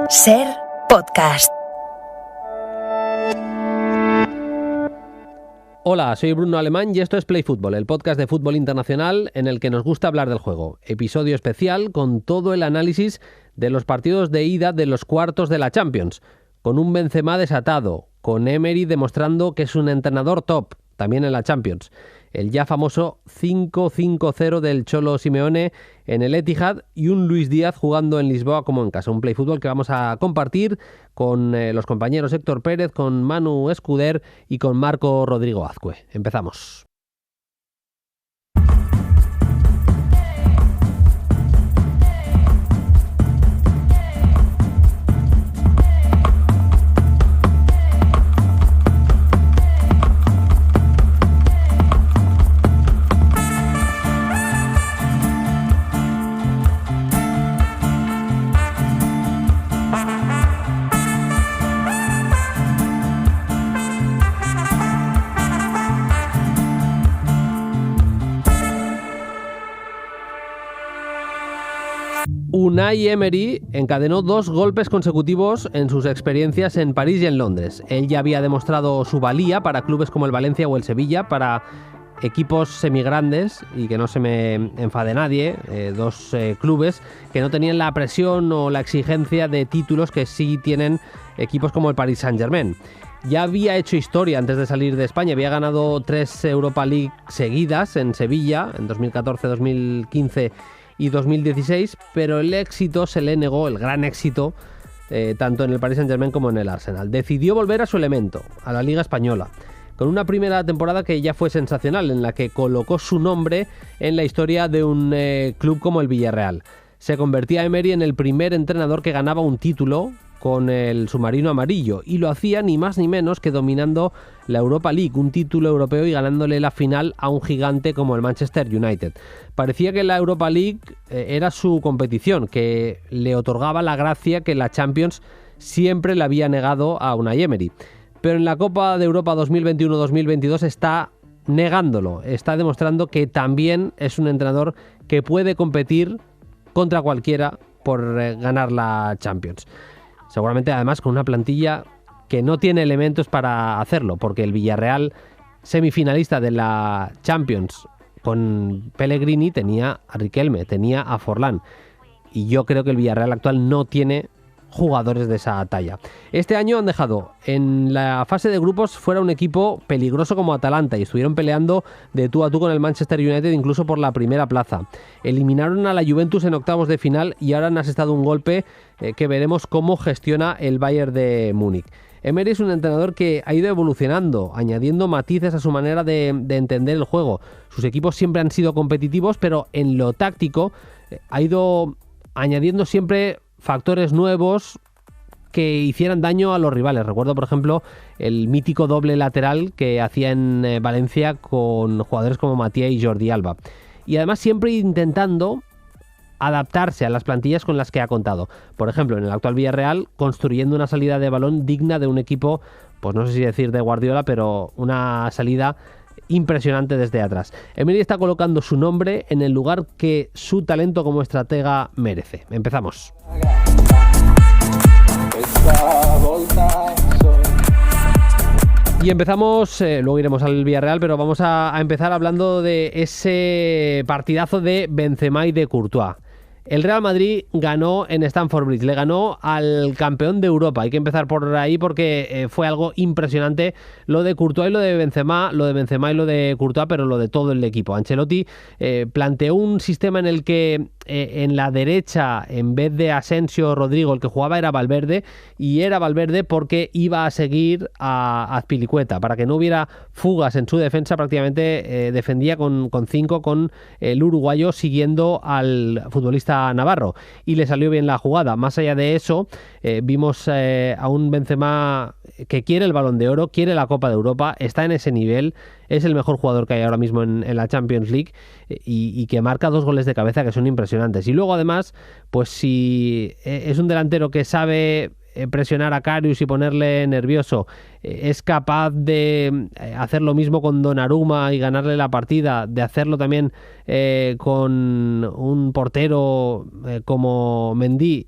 Ser Podcast. Hola, soy Bruno Alemán y esto es Play Fútbol, el podcast de fútbol internacional en el que nos gusta hablar del juego. Episodio especial con todo el análisis de los partidos de ida de los cuartos de la Champions, con un Benzema desatado, con Emery demostrando que es un entrenador top, también en la Champions. El ya famoso 5-5-0 del Cholo Simeone en el Etihad y un Luis Díaz jugando en Lisboa como en casa. Un Play Fútbol que vamos a compartir con los compañeros Héctor Pérez, con Manu Escuder y con Marco Rodrigo Azcue. Empezamos. Unai Emery encadenó 2 golpes consecutivos en sus experiencias en París y en Londres. Él ya había demostrado su valía para clubes como el Valencia o el Sevilla, para equipos semigrandes, y que no se me enfade nadie, dos clubes que no tenían la presión o la exigencia de títulos que sí tienen equipos como el Paris Saint-Germain. Ya había hecho historia antes de salir de España, había ganado 3 Europa League seguidas en Sevilla, en 2014, 2015 y 2016, pero el éxito se le negó, el gran éxito, tanto en el Paris Saint-Germain como en el Arsenal. Decidió volver a su elemento, a la Liga Española, con una primera temporada que ya fue sensacional, en la que colocó su nombre en la historia de un club como el Villarreal. Se convertía Emery en el primer entrenador que ganaba un título con el submarino amarillo, y lo hacía ni más ni menos que dominando la Europa League, un título europeo, y ganándole la final a un gigante como el Manchester United. Parecía que la Europa League era su competición, que le otorgaba la gracia que la Champions siempre le había negado a Unai Emery. Pero en la Copa de Europa 2021-2022 está negándolo, está demostrando que también es un entrenador que puede competir contra cualquiera por ganar la Champions. Seguramente además con una plantilla que no tiene elementos para hacerlo, porque el Villarreal, semifinalista de la Champions con Pellegrini, tenía a Riquelme, tenía a Forlán, y yo creo que el Villarreal actual no tiene jugadores de esa talla. Este año han dejado en la fase de grupos fuera un equipo peligroso como Atalanta, y estuvieron peleando de tú a tú con el Manchester United incluso por la primera plaza. Eliminaron a la Juventus en octavos de final y ahora han asestado un golpe que veremos cómo gestiona el Bayern de Múnich. Emery es un entrenador que ha ido evolucionando, añadiendo matices a su manera de entender el juego. Sus equipos siempre han sido competitivos, pero en lo táctico ha ido añadiendo siempre factores nuevos que hicieran daño a los rivales. Recuerdo, por ejemplo, el mítico doble lateral que hacía en Valencia con jugadores como Matías y Jordi Alba. Y además siempre intentando adaptarse a las plantillas con las que ha contado. Por ejemplo, en el actual Villarreal, construyendo una salida de balón digna de un equipo, pues no sé si decir de Guardiola, pero una salida impresionante desde atrás. Emery está colocando su nombre en el lugar que su talento como estratega merece. Empezamos. Y empezamos, luego iremos al Villarreal, pero vamos a empezar hablando de ese partidazo de Benzema y de Courtois. El Real Madrid ganó en Stamford Bridge, le ganó al campeón de Europa. Hay que empezar por ahí porque fue algo impresionante lo de Courtois y lo de Benzema, y lo de Courtois, pero lo de todo el equipo. Ancelotti planteó un sistema en el que en la derecha, en vez de Asensio o Rodrigo, el que jugaba era Valverde, y era Valverde porque iba a seguir a Azpilicueta, para que no hubiera fugas en su defensa. Prácticamente defendía con 5 con el uruguayo siguiendo al futbolista navarro, y le salió bien la jugada. Más allá de eso, vimos a un Benzema que quiere el Balón de Oro, quiere la Copa de Europa, está en ese nivel, es el mejor jugador que hay ahora mismo en la Champions League, y que marca 2 goles de cabeza que son impresionantes. Y luego además, pues si es un delantero que sabe presionar a Karius y ponerle nervioso, es capaz de hacer lo mismo con Donnarumma y ganarle la partida, de hacerlo también con un portero como Mendy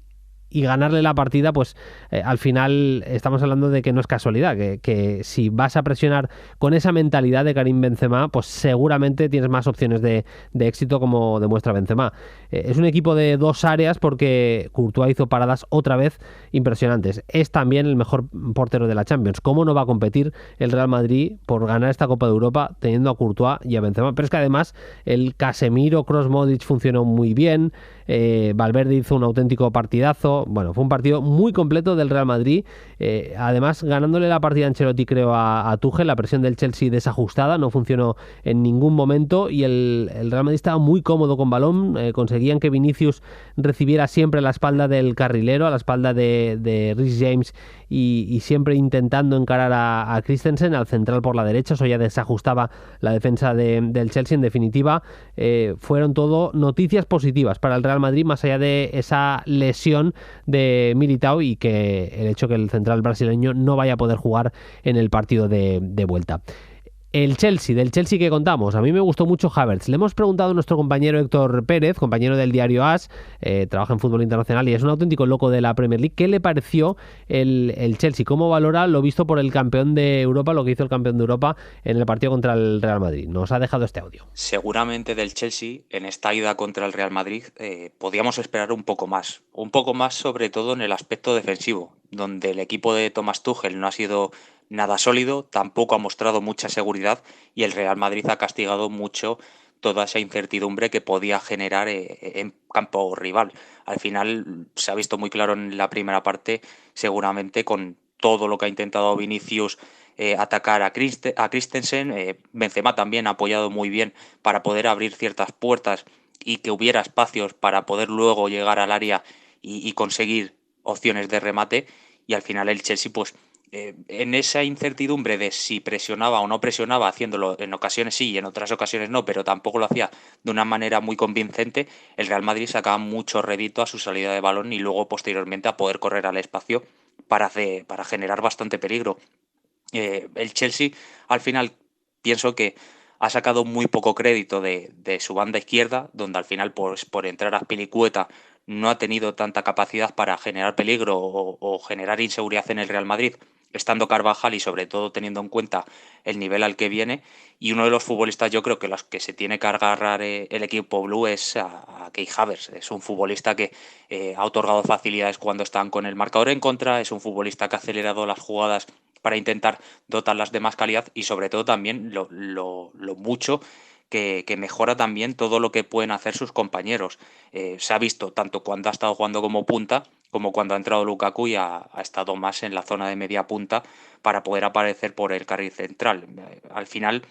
y ganarle la partida, pues al final estamos hablando de que no es casualidad, que si vas a presionar con esa mentalidad de Karim Benzema, pues seguramente tienes más opciones de éxito, como demuestra Benzema. Es un equipo de dos áreas porque Courtois hizo paradas otra vez impresionantes. Es también el mejor portero de la Champions. ¿Cómo no va a competir el Real Madrid por ganar esta Copa de Europa teniendo a Courtois y a Benzema? Pero es que además el Casemiro, Kroos, Modric funcionó muy bien. Valverde hizo un auténtico partidazo. Bueno, fue un partido muy completo del Real Madrid. Además, ganándole la partida a Ancelotti, creo, a Tuchel. La presión del Chelsea desajustada, no funcionó en ningún momento y el Real Madrid estaba muy cómodo con balón. Conseguían que Vinicius recibiera siempre a la espalda del carrilero, a la espalda de Reece James y siempre intentando encarar a Christensen, al central por la derecha. Eso ya desajustaba la defensa del Chelsea. En definitiva, fueron todo noticias positivas para el Real Madrid, más allá de esa lesión de Militao y que el hecho que el central brasileño no vaya a poder jugar en el partido de vuelta. El Chelsea, del Chelsea que contamos, a mí me gustó mucho Havertz. Le hemos preguntado a nuestro compañero Héctor Pérez, compañero del diario AS, trabaja en fútbol internacional y es un auténtico loco de la Premier League. ¿Qué le pareció el Chelsea? ¿Cómo valora lo visto por el campeón de Europa, lo que hizo el campeón de Europa en el partido contra el Real Madrid? Nos ha dejado este audio. Seguramente del Chelsea, en esta ida contra el Real Madrid, podíamos esperar un poco más sobre todo en el aspecto defensivo, donde el equipo de Thomas Tuchel no ha sido nada sólido, tampoco ha mostrado mucha seguridad y el Real Madrid ha castigado mucho toda esa incertidumbre que podía generar en campo rival. Al final se ha visto muy claro en la primera parte, seguramente con todo lo que ha intentado Vinicius atacar a Christensen. Benzema también ha apoyado muy bien para poder abrir ciertas puertas y que hubiera espacios para poder luego llegar al área y conseguir opciones de remate. Y al final el Chelsea, pues en esa incertidumbre de si presionaba o no presionaba, haciéndolo en ocasiones sí y en otras ocasiones no, pero tampoco lo hacía de una manera muy convincente, el Real Madrid sacaba mucho rédito a su salida de balón y luego posteriormente a poder correr al espacio para generar bastante peligro. El Chelsea al final pienso que ha sacado muy poco crédito de su banda izquierda, donde al final por entrar a Azpilicueta no ha tenido tanta capacidad para generar peligro o generar inseguridad en el Real Madrid, estando Carvajal y sobre todo teniendo en cuenta el nivel al que viene. Y uno de los futbolistas, yo creo que los que se tiene que agarrar el equipo blue es a Kai Havertz. Es un futbolista que ha otorgado facilidades cuando están con el marcador en contra, es un futbolista que ha acelerado las jugadas para intentar dotarlas de más calidad y sobre todo también lo mucho que mejora también todo lo que pueden hacer sus compañeros. Se ha visto tanto cuando ha estado jugando como punta como cuando ha entrado Lukaku y ha estado más en la zona de media punta para poder aparecer por el carril central. Al final,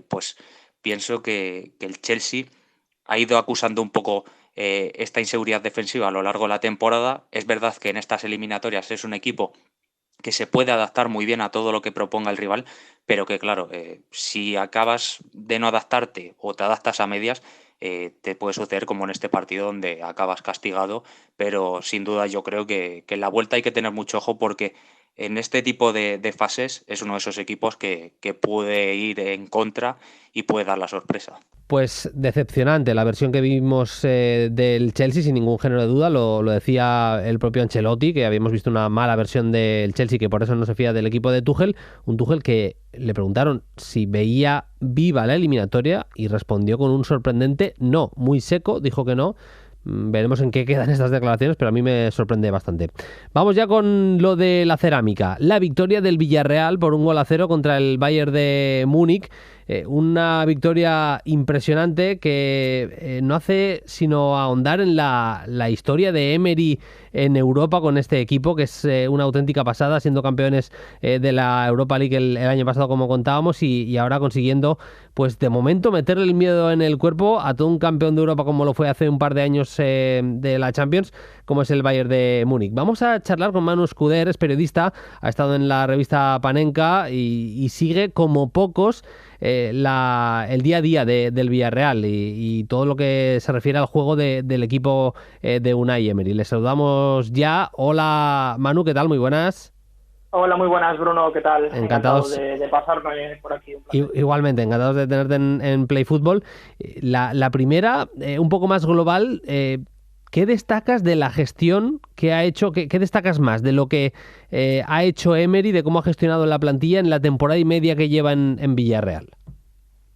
pues pienso que el Chelsea ha ido acusando un poco esta inseguridad defensiva a lo largo de la temporada. Es verdad que en estas eliminatorias es un equipo que se puede adaptar muy bien a todo lo que proponga el rival, pero que claro, si acabas de no adaptarte o te adaptas a medias, te puede suceder como en este partido donde acabas castigado, pero sin duda yo creo que en la vuelta hay que tener mucho ojo porque en este tipo de fases es uno de esos equipos que puede ir en contra y puede dar la sorpresa. Pues decepcionante la versión que vimos del Chelsea, sin ningún género de duda. Lo decía el propio Ancelotti, que habíamos visto una mala versión del Chelsea, que por eso no se fía del equipo de Tuchel. Un Tuchel que le preguntaron si veía viva la eliminatoria y respondió con un sorprendente no, muy seco, dijo que no. Veremos en qué quedan estas declaraciones, pero a mí me sorprende bastante. Vamos ya con lo de la cerámica. La victoria del Villarreal por 1-0 contra el Bayern de Múnich. Una victoria impresionante que no hace sino ahondar en la historia de Emery en Europa con este equipo, que es una auténtica pasada, siendo campeones de la Europa League el año pasado, como contábamos, y ahora consiguiendo, pues de momento, meterle el miedo en el cuerpo a todo un campeón de Europa como lo fue hace un par de años de la Champions, como es el Bayern de Múnich. Vamos a charlar con Manu Escuder, es periodista, ha estado en la revista Panenka y sigue como pocos el día a día del Villarreal y todo lo que se refiere al juego del equipo de Unai Emery. Les saludamos ya. Hola Manu, ¿qué tal? Muy buenas. Hola, muy buenas, Bruno, ¿qué tal? Encantados de pasarme por aquí. Igualmente, encantados de tenerte en Play Fútbol. La primera, un poco más global, ¿qué destacas de la gestión que ha hecho? ¿Qué destacas más de lo que ha hecho Emery, de cómo ha gestionado la plantilla en la temporada y media que lleva en Villarreal?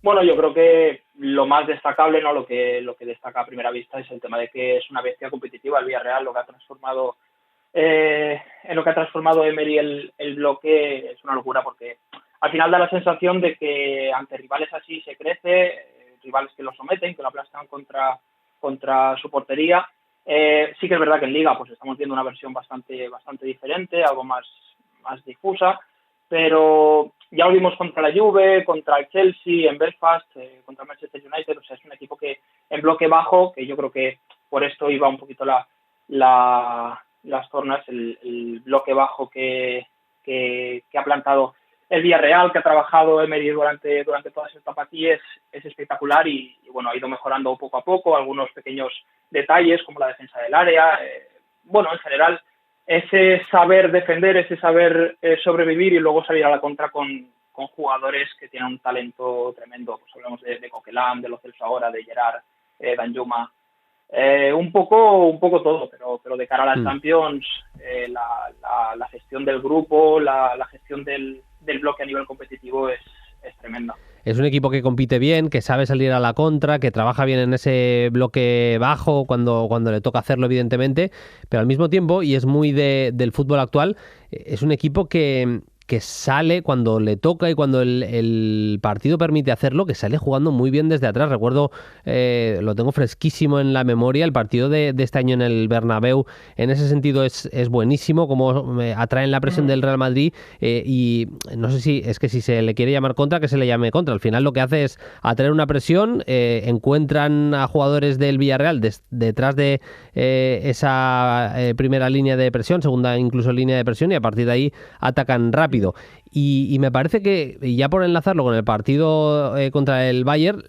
Bueno, yo creo que lo más destacable, ¿no? Lo que destaca a primera vista es el tema de que es una bestia competitiva el Villarreal, lo que ha transformado en lo que ha transformado Emery el bloque es una locura, porque al final da la sensación de que ante rivales así se crece, rivales que lo someten, que lo aplastan contra su portería. Sí que es verdad que en Liga pues estamos viendo una versión bastante diferente, algo más difusa, pero ya lo vimos contra la Juve, contra el Chelsea, en Belfast, contra Manchester United. O sea, es un equipo que en bloque bajo, que yo creo que por esto iba un poquito las tornas, el bloque bajo que ha plantado el Villarreal, que ha trabajado Emery durante toda esta etapa aquí, es espectacular y bueno, ha ido mejorando poco a poco, algunos pequeños detalles como la defensa del área. Bueno, en general, ese saber defender, ese saber sobrevivir y luego salir a la contra con jugadores que tienen un talento tremendo. Pues hablamos de Coquelin, de Lo Celso ahora, de Gerard, Danjuma. Un poco todo, pero de cara a la Champions, la gestión del grupo, la gestión del bloque a nivel competitivo es tremenda. Es un equipo que compite bien, que sabe salir a la contra, que trabaja bien en ese bloque bajo cuando le toca hacerlo, evidentemente, pero al mismo tiempo, y es muy del fútbol actual, es un equipo que sale cuando le toca y cuando el partido permite hacerlo, que sale jugando muy bien desde atrás. Recuerdo, lo tengo fresquísimo en la memoria, el partido de este año en el Bernabéu, en ese sentido es buenísimo, como atraen la presión del Real Madrid, y no sé si se le quiere llamar contra, que se le llame contra. Al final lo que hace es atraer una presión, encuentran a jugadores del Villarreal detrás de esa primera línea de presión, segunda incluso línea de presión, y a partir de ahí atacan rápido. Y me parece que, y ya por enlazarlo con el partido contra el Bayern,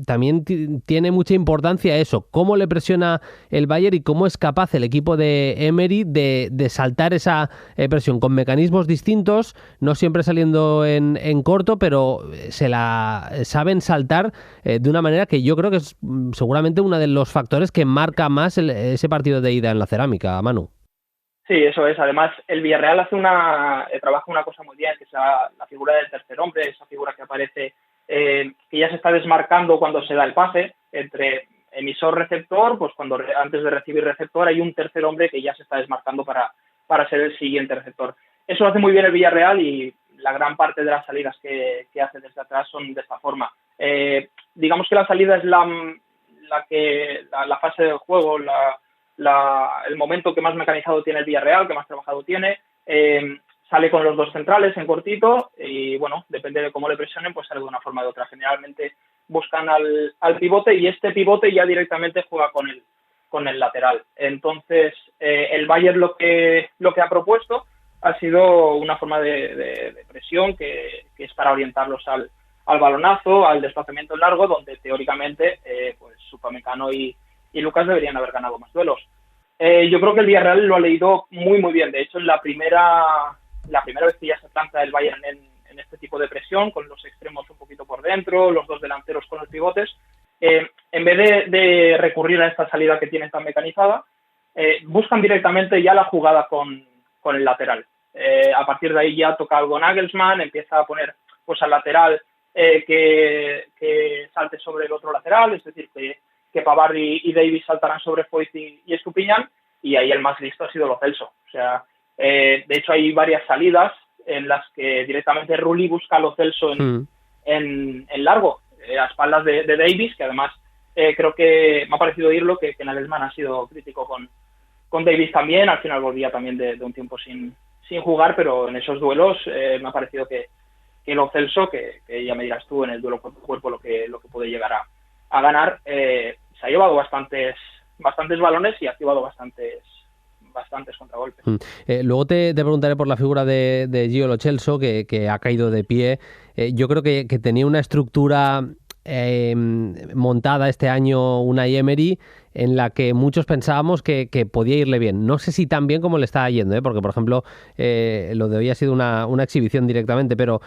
también tiene mucha importancia eso, cómo le presiona el Bayern y cómo es capaz el equipo de Emery de saltar esa presión con mecanismos distintos, no siempre saliendo en corto, pero se la saben saltar de una manera que yo creo que es seguramente uno de los factores que marca más ese partido de ida en la Cerámica, Manu. Sí, eso es. Además, el Villarreal trabaja una cosa muy bien, que es la figura del tercer hombre, esa figura que aparece, que ya se está desmarcando cuando se da el pase entre emisor-receptor. Pues cuando antes de recibir receptor hay un tercer hombre que ya se está desmarcando para ser el siguiente receptor. Eso lo hace muy bien el Villarreal y la gran parte de las salidas que hace desde atrás son de esta forma. Digamos que la salida es la fase del juego, el momento que más mecanizado tiene el Villarreal, que más trabajado tiene. Sale con los dos centrales en cortito y bueno, depende de cómo le presionen, pues sale de una forma o de otra. Generalmente buscan al pivote y este pivote ya directamente juega con el lateral. Entonces el Bayern lo que ha propuesto ha sido una forma de presión que es para orientarlos al balonazo, al desplazamiento largo, donde teóricamente pues Upamecano y Lucas deberían haber ganado más duelos. Yo creo que el Villarreal lo ha leído muy muy bien. De hecho, en la primera vez que ya se planta el Bayern en este tipo de presión, con los extremos un poquito por dentro, los dos delanteros con los pivotes, en vez de recurrir a esta salida que tienen tan mecanizada, buscan directamente ya la jugada con el lateral. A partir de ahí ya toca algo Nagelsmann, empieza a poner pues al lateral que salte sobre el otro lateral, es decir, que Pavard y Davis saltarán sobre Foyth y Estupiñán, y ahí el más listo ha sido Lo Celso. O sea, de hecho hay varias salidas en las que directamente Rulli busca a Lo Celso en largo, a espaldas de Davis, que además creo que me ha parecido oírlo que Nagelsmann ha sido crítico con Davis también. Al final volvía también de un tiempo sin jugar, pero en esos duelos me ha parecido que Lo Celso, que ya me dirás tú en el duelo cuerpo a cuerpo lo que puede llegar a ganar, se ha llevado bastantes balones y ha activado bastantes contragolpes. Luego te preguntaré por la figura de Gio Lo Celso, que ha caído de pie. Yo creo que tenía una estructura montada este año Unai Emery en la que muchos pensábamos que podía irle bien. No sé si tan bien como le está yendo, porque, por ejemplo, lo de hoy ha sido una exhibición directamente, pero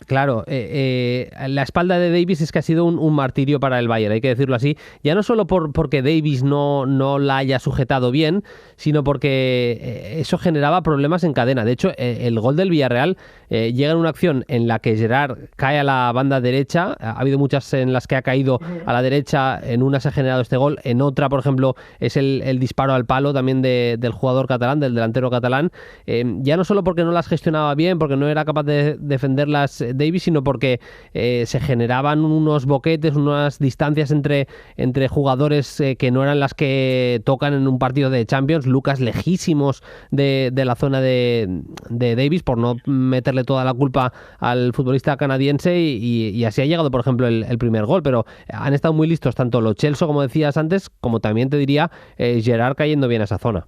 claro, la espalda de Davis es que ha sido un martirio para el Bayern, hay que decirlo así, ya no solo porque Davis no la haya sujetado bien, sino porque eso generaba problemas en cadena. De hecho, el gol del Villarreal llega en una acción en la que Gerard cae a la banda derecha, ha habido muchas en las que ha caído a la derecha, en una se ha generado este gol, en otra, por ejemplo, es el disparo al palo también del jugador catalán, del delantero catalán, ya no solo porque no las gestionaba bien, porque no era capaz de defenderlas Davis, sino porque se generaban unos boquetes, unas distancias entre jugadores que no eran las que tocan en un partido de Champions, Lucas lejísimos de la zona de Davis, por no meterle toda la culpa al futbolista canadiense, y así ha llegado, por ejemplo, el primer gol, pero han estado muy listos tanto Lo Celso, como decías antes, como también te diría Gerard cayendo bien a esa zona.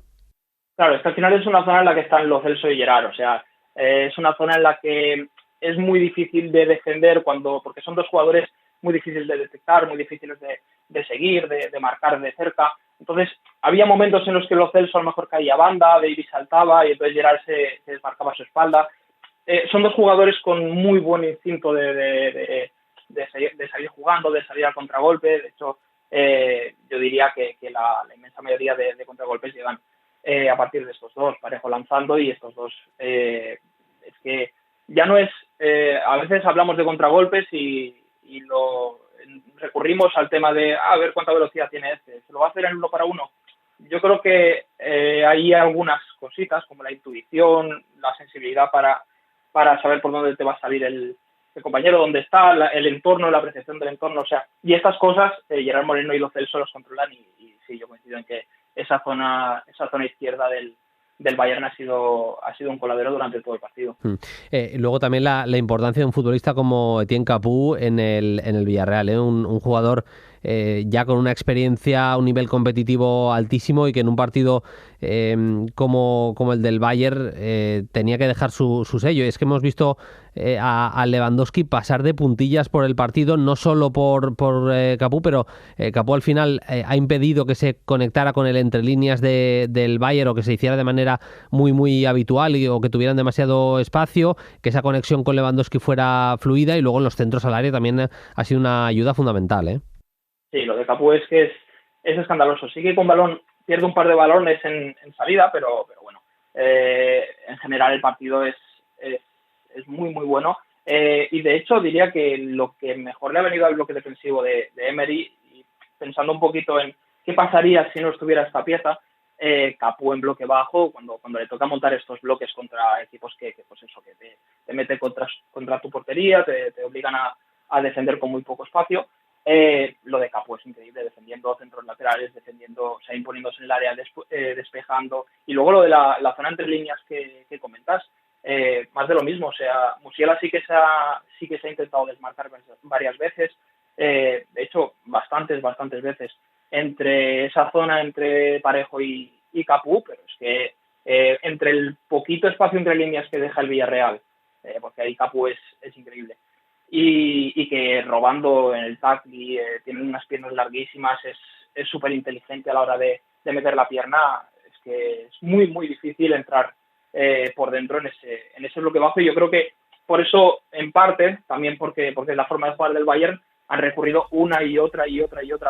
Claro, es que al final es una zona en la que están Lo Celso y Gerard, o sea, es una zona en la que es muy difícil de defender porque son dos jugadores muy difíciles de detectar, muy difíciles de seguir, de marcar de cerca. Entonces, había momentos en los que Lo Celso a lo mejor caía a banda, Davis saltaba y entonces Gerard se desmarcaba a su espalda. Son dos jugadores con muy buen instinto de salir jugando, de salir al contragolpe. De hecho, yo diría que la inmensa mayoría de contragolpes llegan a partir de estos dos, Parejo lanzando y estos dos. Es que ya no es... a veces hablamos de contragolpes y recurrimos al tema de a ver cuánta velocidad tiene este. ¿Se lo va a hacer en 1 para 1? Yo creo que hay algunas cositas como la intuición, la sensibilidad para saber por dónde te va a salir el compañero, dónde está, el entorno, la apreciación del entorno, o sea, y estas cosas Gerard Moreno y Lo Celso los controlan y sí, yo coincido en que esa zona izquierda del Bayern ha sido un coladero durante todo el partido. Luego también la importancia de un futbolista como Etienne Capoue en el Villarreal, un jugador ya con una experiencia, un nivel competitivo altísimo, y que en un partido como el del Bayern tenía que dejar su sello. Es que hemos visto a Lewandowski pasar de puntillas por el partido, no solo por Capoue, pero Capoue al final ha impedido que se conectara con el entre líneas del Bayern, o que se hiciera de manera muy muy habitual, o que tuvieran demasiado espacio, que esa conexión con Lewandowski fuera fluida, y luego en los centros al área también ha sido una ayuda fundamental. Sí, lo de Capoue es que es escandaloso. Sí que con balón pierde un par de balones en salida, pero bueno, en general el partido es muy muy bueno, y de hecho diría que lo que mejor le ha venido al bloque defensivo de Emery, y pensando un poquito en qué pasaría si no estuviera esta pieza, Capoue en bloque bajo, cuando le toca montar estos bloques contra equipos que te mete contra tu portería, te obligan a defender con muy poco espacio. Lo de Capoue es increíble, defendiendo centros laterales, imponiéndose en el área, despejando, y luego lo de la zona entre líneas que comentas, más de lo mismo. O sea, Musiala sí que se ha intentado desmarcar varias veces, de hecho bastantes veces, entre esa zona entre Parejo y Capoue, pero es que entre el poquito espacio entre líneas que deja el Villarreal, porque ahí Capoue es increíble, y que robando en el tackle, tiene unas piernas larguísimas, es súper inteligente a la hora de meter la pierna. Es que es muy muy difícil entrar por dentro en ese bloque bajo, y yo creo que por eso, en parte, también porque es la forma de jugar del Bayern, han recurrido una y otra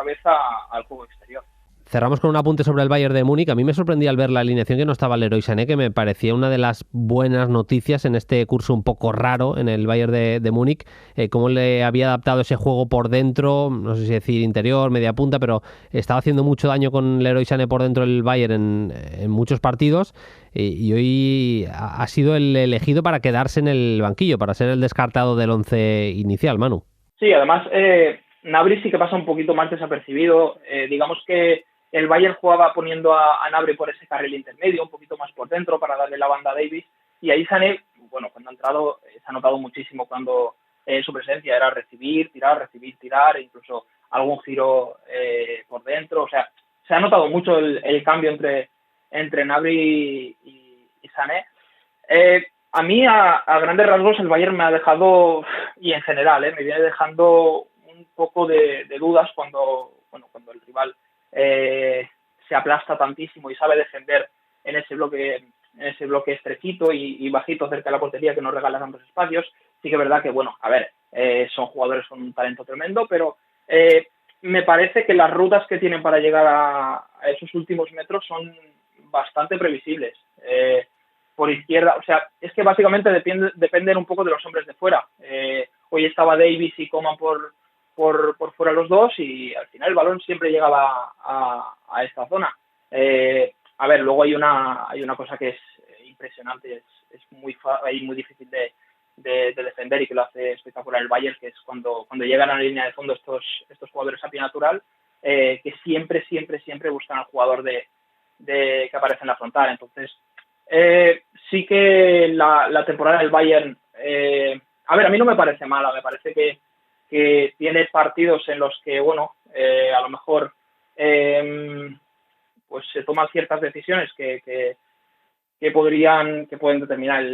vez al juego exterior. Cerramos con un apunte sobre el Bayern de Múnich. A mí me sorprendía al ver la alineación que no estaba Leroy Sané, que me parecía una de las buenas noticias en este curso un poco raro en el Bayern de Múnich, cómo le había adaptado ese juego por dentro, no sé si decir interior, media punta, pero estaba haciendo mucho daño con Leroy Sané por dentro del Bayern en muchos partidos, y hoy ha sido el elegido para quedarse en el banquillo, para ser el descartado del once inicial, Manu. Sí, además Gnabry sí que pasa un poquito más desapercibido. Digamos que el Bayern jugaba poniendo a Gnabry por ese carril intermedio, un poquito más por dentro, para darle la banda a Davis, y ahí Sané, bueno, cuando ha entrado, se ha notado muchísimo cuando su presencia era recibir, tirar, e incluso algún giro por dentro. O sea, se ha notado mucho el cambio entre Gnabry y Sané. A mí, a grandes rasgos, el Bayern me ha dejado, y en general, me viene dejando un poco de dudas cuando el rival se aplasta tantísimo y sabe defender en ese bloque estrechito y bajito cerca de la portería, que nos regala tantos espacios. Sí que es verdad que, bueno, a ver, son jugadores con un talento tremendo, pero me parece que las rutas que tienen para llegar a esos últimos metros son bastante previsibles. Por izquierda, o sea, es que básicamente dependen un poco de los hombres de fuera. Hoy estaba Davis y Coman por fuera los dos, y al final el balón siempre llegaba a esta zona. A ver, luego hay una cosa que es impresionante, es muy difícil de defender, y que lo hace espectacular el Bayern, que es cuando llegan a la línea de fondo estos jugadores a pie natural, que siempre buscan al jugador que aparece en la frontal. Entonces, sí que la temporada del Bayern, a ver, a mí no me parece mala, me parece que tiene partidos en los que, bueno, a lo mejor pues se toman ciertas decisiones que pueden determinar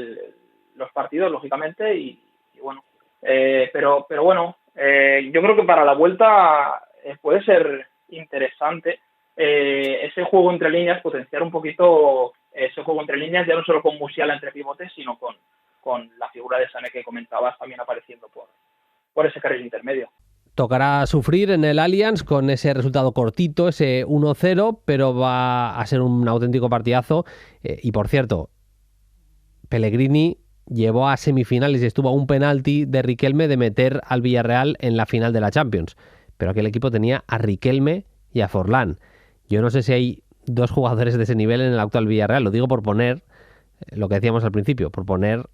los partidos, lógicamente, y bueno, pero bueno, yo creo que para la vuelta puede ser interesante ese juego entre líneas, potenciar un poquito ese juego entre líneas, ya no solo con Musiala entre pivotes, sino con la figura de Sané que comentabas también apareciendo por ese carril intermedio. Tocará sufrir en el Allianz con ese resultado cortito, ese 1-0, pero va a ser un auténtico partidazo. Y por cierto, Pellegrini llevó a semifinales y estuvo a un penalti de Riquelme de meter al Villarreal en la final de la Champions. Pero aquel equipo tenía a Riquelme y a Forlán. Yo no sé si hay dos jugadores de ese nivel en el actual Villarreal. Lo digo por poner, lo que decíamos al principio, por poner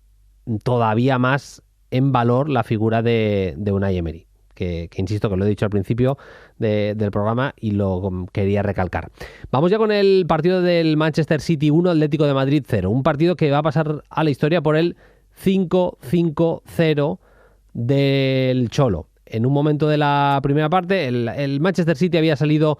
todavía más en valor la figura de Unai Emery. Que insisto, que lo he dicho al principio del programa y lo quería recalcar. Vamos ya con el partido del Manchester City 1, Atlético de Madrid 0. Un partido que va a pasar a la historia por el 5-5-0 del Cholo. En un momento de la primera parte, el Manchester City había salido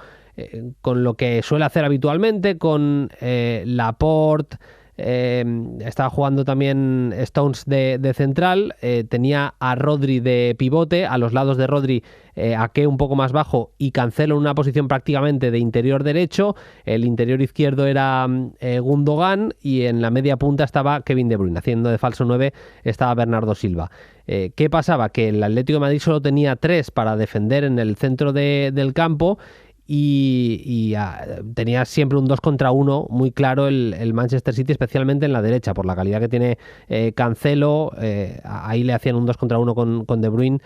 con lo que suele hacer habitualmente, con Laporte. Estaba jugando también Stones de central, tenía a Rodri de pivote, a los lados de Rodri Ake un poco más bajo y Cancelo en una posición prácticamente de interior derecho, el interior izquierdo era Gundogan y en la media punta estaba Kevin De Bruyne, haciendo de falso 9 estaba Bernardo Silva. ¿Qué pasaba? Que el Atlético de Madrid solo tenía 3 para defender en el centro del campo y tenía siempre un 2 contra 1 muy claro el Manchester City, especialmente en la derecha, por la calidad que tiene Cancelo. Ahí le hacían un 2 contra 1 con De Bruyne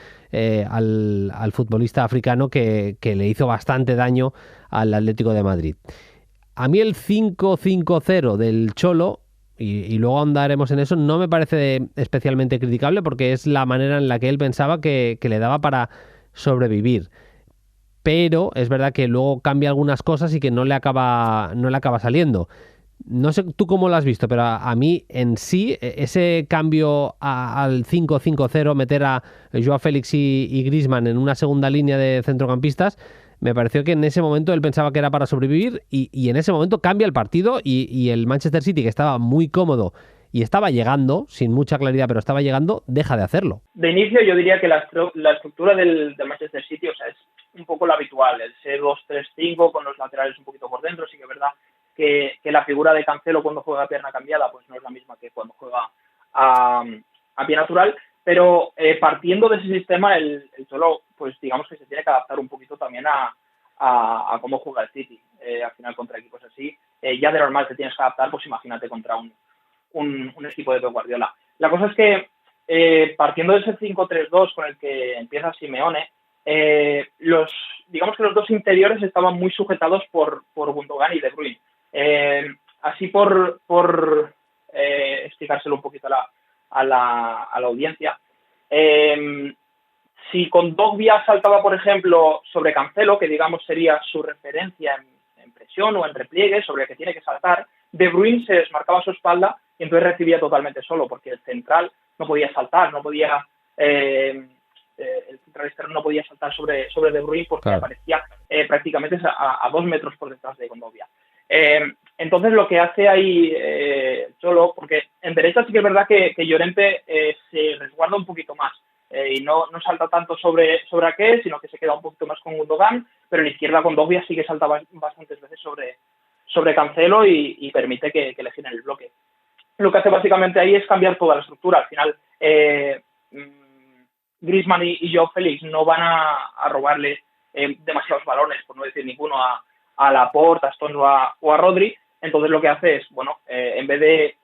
al futbolista africano que le hizo bastante daño al Atlético de Madrid. A mí el 5-5-0 del Cholo, y luego andaremos en eso, no me parece especialmente criticable porque es la manera en la que él pensaba que le daba para sobrevivir. Pero es verdad que luego cambia algunas cosas y que no le acaba saliendo. No sé tú cómo lo has visto, pero a mí en sí, ese cambio al 5-5-0, meter a Joao Félix y Griezmann en una segunda línea de centrocampistas, me pareció que en ese momento él pensaba que era para sobrevivir y en ese momento cambia el partido y el Manchester City, que estaba muy cómodo y estaba llegando, sin mucha claridad, pero estaba llegando, deja de hacerlo. De inicio yo diría que la estructura del Manchester City, o sea, es un poco la habitual, el 2-3-5 con los laterales un poquito por dentro. Sí que es verdad que la figura de Cancelo cuando juega a pierna cambiada pues no es la misma que cuando juega a pie natural, pero partiendo de ese sistema el Cholo pues digamos que se tiene que adaptar un poquito también a cómo juega el City. Al final contra equipos así, ya de normal te tienes que adaptar, pues imagínate contra un equipo de Pep Guardiola. La cosa es que partiendo de ese 5-3-2 con el que empieza Simeone, digamos que los dos interiores estaban muy sujetados por Gundogan y De Bruyne. Así por explicárselo un poquito a la audiencia, si Kondogbia saltaba, por ejemplo, sobre Cancelo, que digamos sería su referencia en presión o en repliegue sobre el que tiene que saltar, De Bruyne se desmarcaba a su espalda y entonces recibía totalmente solo, porque el central no podía saltar, el central externo no podía saltar sobre De Bruyne porque claro, aparecía prácticamente a 2 metros por detrás de Kondogbia. Entonces lo que hace ahí Cholo, porque en derecha sí que es verdad que Llorente se resguarda un poquito más, y no salta tanto sobre Ake, sino que se queda un poquito más con Gundogan, pero en la izquierda con Dogbia sí que salta bastantes veces sobre Cancelo y permite que le giren el bloque. Lo que hace básicamente ahí es cambiar toda la estructura. Al final, Griezmann y Joao Félix no van a robarle demasiados balones, por no decir ninguno, a Laporte, a Stones o a Rodri. Entonces lo que hace es, en vez de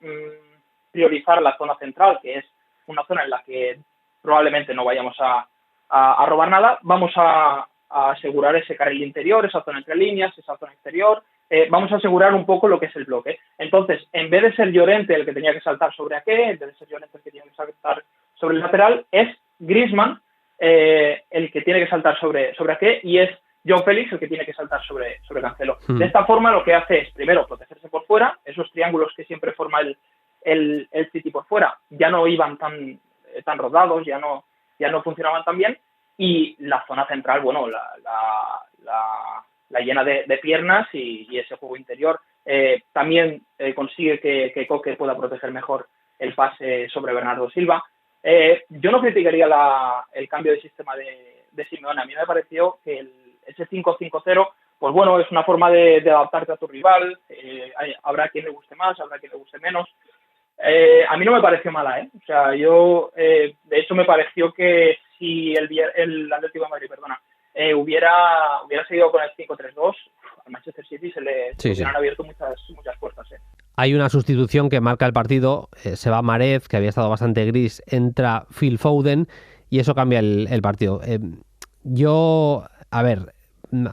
priorizar la zona central, que es una zona en la que probablemente no vayamos a robar nada, vamos a asegurar ese carril interior, esa zona entre líneas, esa zona exterior. Vamos a asegurar un poco lo que es el bloque. Entonces, en vez de ser Llorente el que tenía que saltar sobre Ake, en vez de ser Llorente el que tenía que saltar sobre el lateral, es Griezmann el que tiene que saltar sobre Ake y es Joao Félix el que tiene que saltar sobre Cancelo. De esta forma lo que hace es, primero, protegerse por fuera. Esos triángulos que siempre forma el City por fuera ya no iban tan rodados, ya no funcionaban tan bien. Y la zona central, la llena de piernas y ese juego interior. También consigue que Koke pueda proteger mejor el pase sobre Bernardo Silva. Yo no criticaría el cambio de sistema de Simeone. A mí me pareció que ese 5-5-0, pues bueno, es una forma de adaptarte a tu rival. Habrá quien le guste más, habrá quien le guste menos. A mí no me pareció mala, O sea, de hecho me pareció que si el Atlético de Madrid, hubiera seguido con el 5-3-2, al Manchester City se le hubieran abierto muchas puertas. Hay una sustitución que marca el partido, se va Mahrez, que había estado bastante gris, entra Phil Foden y eso cambia el partido.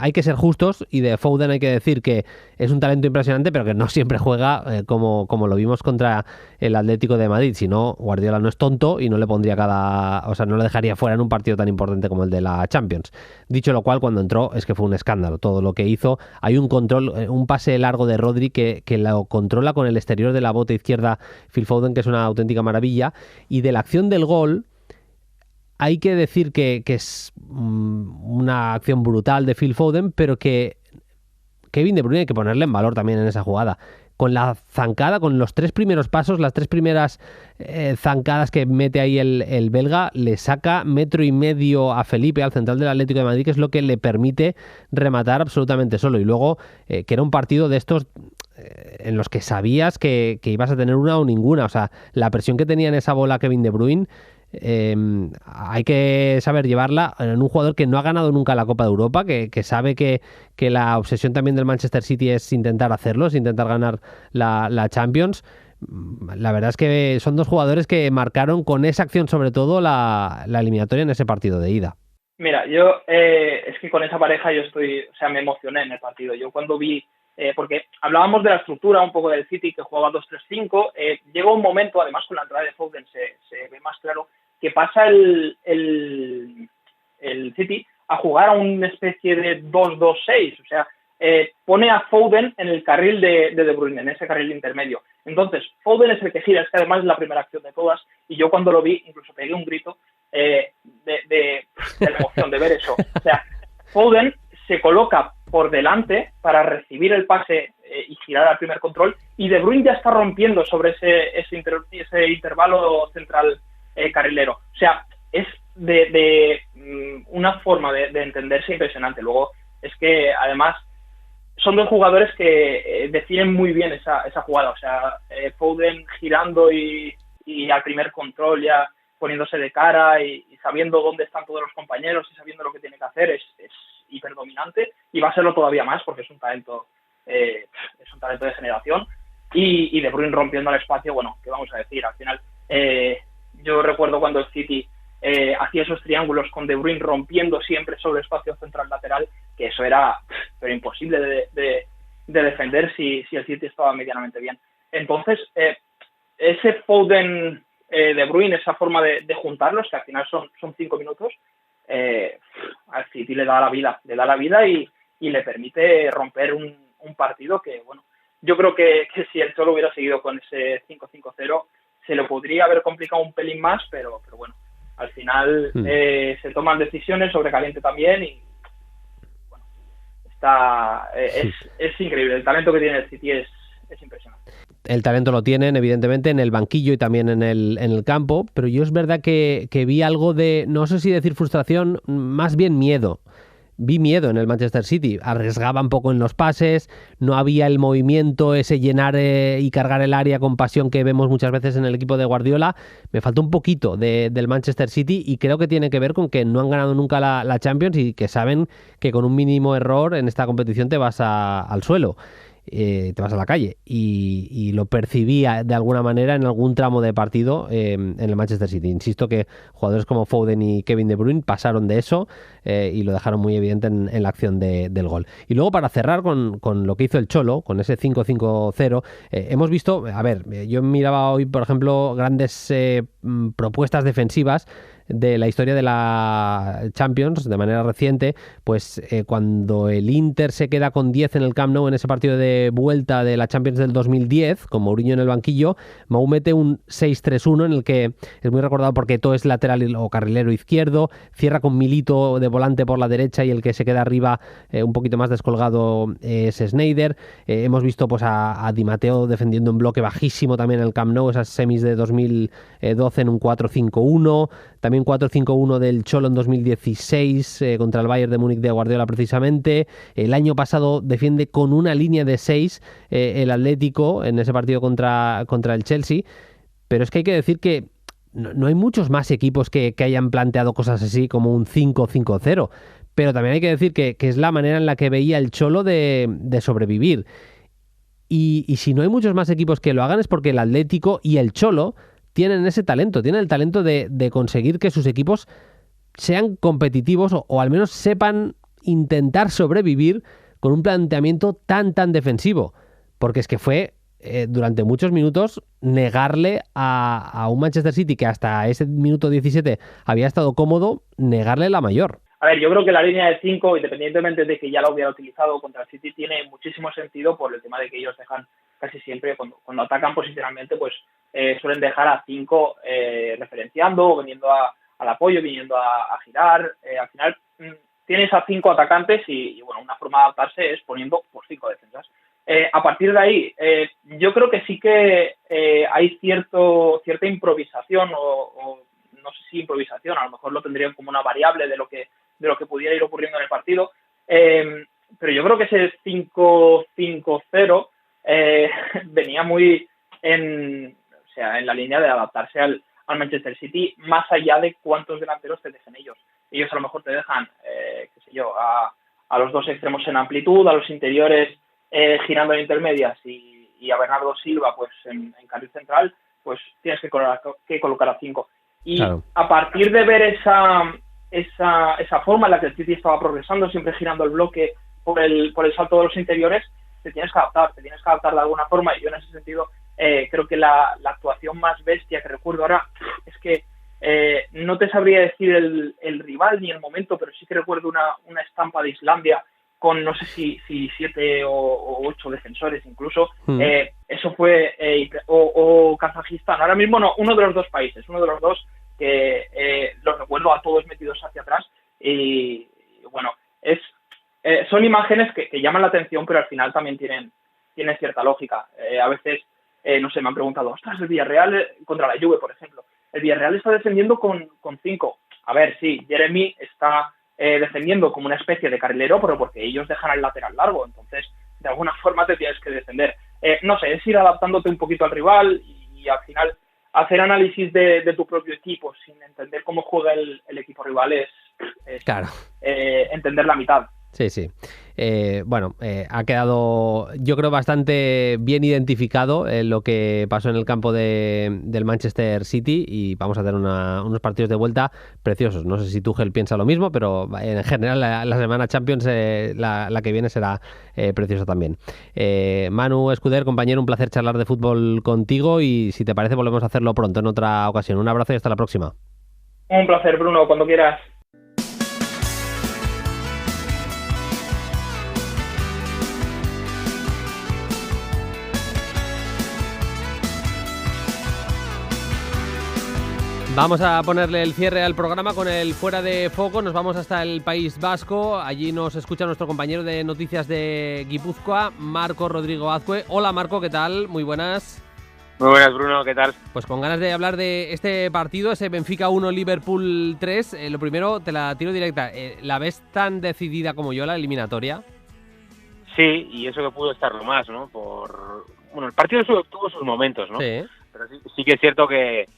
Hay que ser justos y de Foden hay que decir que es un talento impresionante, pero que no siempre juega como lo vimos contra el Atlético de Madrid. Si no, Guardiola no es tonto y no le pondría no lo dejaría fuera en un partido tan importante como el de la Champions. Dicho lo cual, cuando entró es que fue un escándalo todo lo que hizo. Hay un control, un pase largo de Rodri que lo controla con el exterior de la bota izquierda Phil Foden, que es una auténtica maravilla. Y de la acción del gol, hay que decir que es una acción brutal de Phil Foden, pero que Kevin De Bruyne hay que ponerle en valor también en esa jugada. Con la zancada, con los 3 primeros pasos, las 3 primeras zancadas que mete ahí el belga, le saca 1,5 metros a Felipe, al central del Atlético de Madrid, que es lo que le permite rematar absolutamente solo. Y luego, que era un partido de estos en los que sabías que ibas a tener una o ninguna. O sea, la presión que tenía en esa bola Kevin De Bruyne, hay que saber llevarla en un jugador que no ha ganado nunca la Copa de Europa, que sabe que la obsesión también del Manchester City es intentar hacerlo, es intentar ganar la Champions. La verdad es que son dos jugadores que marcaron con esa acción sobre todo la eliminatoria en ese partido de ida. Mira, yo es que con esa pareja me emocioné en el partido. Yo cuando vi, porque hablábamos de la estructura un poco del City que jugaba 2-3-5, llegó un momento, además con la entrada de Foden se ve más claro, que pasa el City a jugar a una especie de 2-2-6, o sea, pone a Foden en el carril de De Bruyne, en ese carril intermedio. Entonces, Foden es el que gira, es que además es la primera acción de todas, y yo cuando lo vi, incluso pegué un grito de la emoción de ver eso. O sea, Foden se coloca por delante para recibir el pase y girar al primer control, y De Bruyne ya está rompiendo sobre ese intervalo central carrilero. O sea, es de una forma de entenderse impresionante. Luego, es que además son dos jugadores que definen muy bien esa jugada. O sea, Foden girando y al primer control ya poniéndose de cara y sabiendo dónde están todos los compañeros y sabiendo lo que tiene que hacer, es hiperdominante y va a serlo todavía más porque es un talento de generación. Y De Bruyne rompiendo el espacio, bueno, ¿qué vamos a decir? Al final, yo recuerdo cuando el City hacía esos triángulos con De Bruyne rompiendo siempre sobre el espacio central lateral, que eso era pero imposible de defender si el City estaba medianamente bien. Entonces, ese Foden De Bruyne, esa forma de juntarlos, que al final son 5 minutos, al City le da la vida y le permite romper un partido que, bueno, yo creo que si el Cholo hubiera seguido con ese 5-5-0 se lo podría haber complicado un pelín más, pero bueno, al final se toman decisiones sobre caliente también y bueno, es increíble. El talento que tiene el City es impresionante. el talento lo tienen, evidentemente, en el banquillo y también en el campo, pero yo es verdad que vi algo de, no sé si decir frustración, más bien miedo. Vi miedo en el Manchester City, arriesgaba un poco en los pases, no había el movimiento, ese llenar y cargar el área con pasión que vemos muchas veces en el equipo de Guardiola. Me faltó un poquito del Manchester City y creo que tiene que ver con que no han ganado nunca la Champions y que saben que con un mínimo error en esta competición te vas al suelo. Te vas a la calle y lo percibía de alguna manera en algún tramo de partido en el Manchester City. Insisto que jugadores como Foden y Kevin De Bruyne pasaron de eso y lo dejaron muy evidente en la acción del gol. Y luego para cerrar con lo que hizo el Cholo, con ese 5-5-0, hemos visto, a ver, yo miraba hoy por ejemplo grandes propuestas defensivas de la historia de la Champions de manera reciente, pues cuando el Inter se queda con 10 en el Camp Nou en ese partido de vuelta de la Champions del 2010, con Mourinho en el banquillo, Mou mete un 6-3-1 en el que es muy recordado porque Eto'o es lateral o carrilero izquierdo, cierra con Milito de volante por la derecha y el que se queda arriba un poquito más descolgado es Sneijder. Hemos visto pues a Di Matteo defendiendo en bloque bajísimo también en el Camp Nou, esas semis de 2012 en un 4-5-1, también 4-5-1 del Cholo en 2016 contra el Bayern de Múnich de Guardiola precisamente. El año pasado defiende con una línea de 6 el Atlético en ese partido contra el Chelsea, pero es que hay que decir que no hay muchos más equipos que hayan planteado cosas así como un 5-5-0, pero también hay que decir que es la manera en la que veía el Cholo de sobrevivir. Y si no hay muchos más equipos que lo hagan es porque el Atlético y el Cholo tienen ese talento, tienen el talento de conseguir que sus equipos sean competitivos o al menos sepan intentar sobrevivir con un planteamiento tan defensivo. Porque es que fue durante muchos minutos negarle a un Manchester City que hasta ese minuto 17 había estado cómodo, negarle la mayor. A ver, yo creo que la línea de 5, independientemente de que ya la hubiera utilizado contra el City, tiene muchísimo sentido por el tema de que ellos dejan casi siempre, cuando atacan posicionalmente, pues suelen dejar a 5 referenciando, viniendo al apoyo, viniendo a girar. Al final tienes a 5 atacantes y bueno, una forma de adaptarse es poniendo por 5 defensas. A partir de ahí, yo creo que sí que hay cierta improvisación o no sé si improvisación, a lo mejor lo tendrían como una variable de lo que pudiera ir ocurriendo en el partido, pero yo creo que ese 5-5-0 venía muy en la línea de adaptarse al Manchester City, más allá de cuántos delanteros te dejen ellos. Ellos a lo mejor te dejan, a los dos extremos en amplitud, a los interiores girando en intermedias y a Bernardo Silva pues en carril central, pues tienes que colocar a 5. Y claro, a partir de ver esa forma en la que el City estaba progresando, siempre girando el bloque por el salto de los interiores, te tienes que adaptar de alguna forma. Y yo en ese sentido creo que la actuación más bestia que recuerdo ahora es que no te sabría decir el rival ni el momento, pero sí que recuerdo una estampa de Islandia con no sé si 7 o 8 defensores incluso. Eso fue o Kazajistán, ahora mismo no, uno de los dos que los recuerdo a todos metidos hacia atrás y bueno, son imágenes que llaman la atención, pero al final también tienen cierta lógica. A veces, no sé, me han preguntado, ostras, el Villarreal contra la Juve, por ejemplo, el Villarreal está defendiendo con 5. A ver, sí, Jeremy está defendiendo como una especie de carrilero, pero porque ellos dejan el lateral largo, entonces de alguna forma te tienes que defender. No sé, es ir adaptándote un poquito al rival y al final hacer análisis de tu propio equipo sin entender cómo juega el equipo rival es claro, entender la mitad. Sí. Ha quedado, yo creo, bastante bien identificado lo que pasó en el campo del Manchester City y vamos a tener unos partidos de vuelta preciosos. No sé si Tuchel piensa lo mismo, pero en general la semana Champions, la que viene será preciosa también. Manu Escuder, compañero, un placer charlar de fútbol contigo y si te parece volvemos a hacerlo pronto en otra ocasión. Un abrazo y hasta la próxima. Un placer, Bruno, cuando quieras. Vamos a ponerle el cierre al programa con el Fuera de Foco. Nos vamos hasta el País Vasco. Allí nos escucha nuestro compañero de noticias de Guipúzcoa, Marco Rodrigo Azcue. Hola Marco, ¿qué tal? Muy buenas. Muy buenas, Bruno, ¿qué tal? Pues con ganas de hablar de este partido, ese Benfica 1, Liverpool 3. Lo primero, te la tiro directa. ¿La ves tan decidida como yo, la eliminatoria? Sí, y eso que pudo estarlo más, ¿no? El partido tuvo sus momentos, ¿no? Sí. Pero sí que es cierto que